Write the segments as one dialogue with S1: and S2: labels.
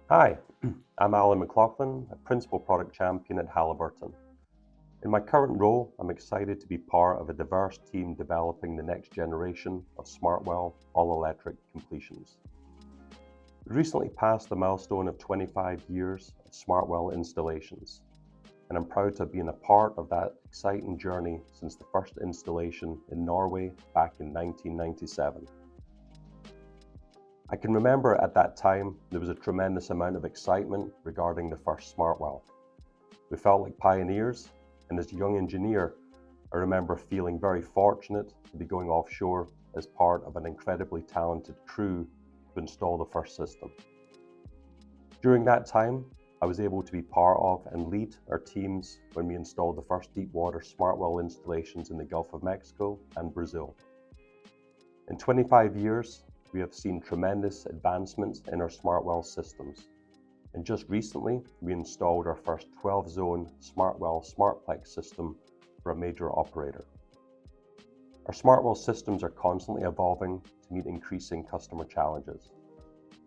S1: Hi, I'm Alan Mclauchlan, a Principal Product Champion at Halliburton. In my current role, I'm excited to be part of a diverse team developing the next generation of SmartWell all-electric completions. We recently passed the milestone of 25 years of SmartWell installations, and I'm proud to have been a part of that exciting journey since the first installation in Norway back in 1997. I can remember at that time there was a tremendous amount of excitement regarding the first SmartWell. We felt like pioneers, and as a young engineer, I remember feeling very fortunate to be going offshore as part of an incredibly talented crew to install the first system. During that time, I was able to be part of and lead our teams when we installed the first deepwater SmartWell installations in the Gulf of Mexico and Brazil. In 25 years, we have seen tremendous advancements in our SmartWell systems. And just recently, we installed our first 12-zone SmartWell SmartPlex system for a major operator. Our SmartWell systems are constantly evolving to meet increasing customer challenges.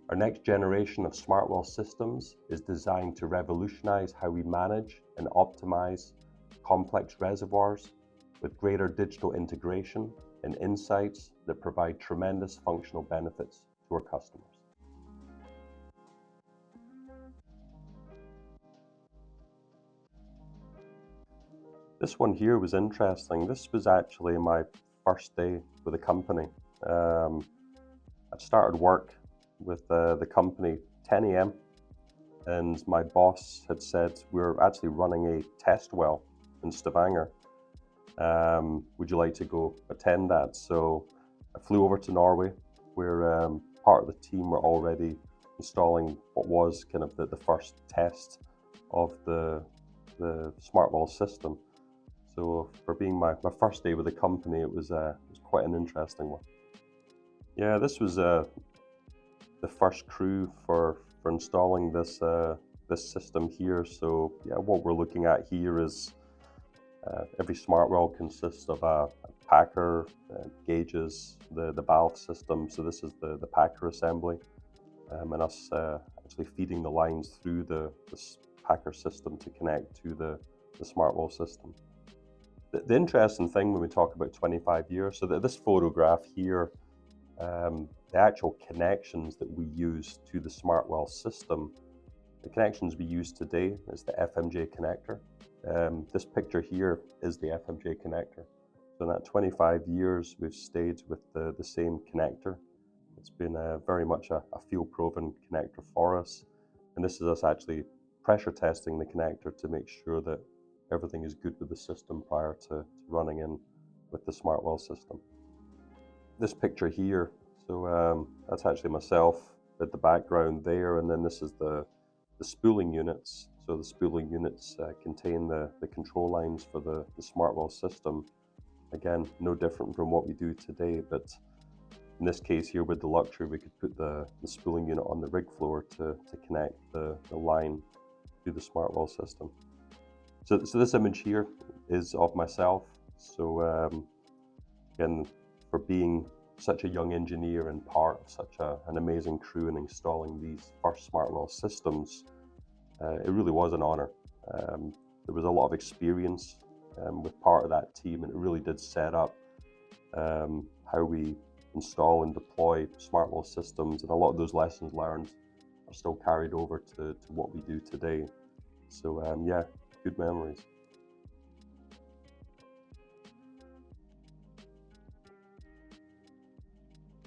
S1: Our next generation of SmartWell systems is designed to revolutionize how we manage and optimize complex reservoirs with greater digital integration and insights that provide tremendous functional benefits to our customers. This one here was interesting. This was actually my first day with the company. I started work with the company 10 a.m. and my boss had said, we're actually running a test well in Stavanger. Would you like to go attend that? So I flew over to Norway, where part of the team were already installing what was kind of the first test of the SmartWell system. So for being my first day with the company, it was quite an interesting one. Yeah, this was the first crew for installing this system here. So yeah, what we're looking at here is every SmartWell consists of a packer, gauges, the valve system. So this is the packer assembly, and us actually feeding the lines through the packer system to connect to the SmartWell system. The interesting thing when we talk about 25 years, so that this photograph here, the actual connections that we use to the SmartWell system, the connections we use today is the FMJ connector. This picture here is the FMJ connector. So in that 25 years, we've stayed with the same connector. It's been very much a field-proven connector for us. And this is us actually pressure testing the connector to make sure that everything is good with the system prior to running in with the SmartWell system. This picture here, so that's actually myself at the background there, and then this is the spooling units. So the spooling units contain the control lines for the SmartWell system. Again, no different from what we do today, but in this case here with the luxury, we could put the spooling unit on the rig floor to connect the line to the SmartWell system. So this image here is of myself. So again, for being such a young engineer and part of such an amazing crew in installing these first SmartWell systems, it really was an honor. There was a lot of experience with part of that team, and it really did set up how we install and deploy SmartWell systems, and a lot of those lessons learned are still carried over to what we do today. So yeah, good memories.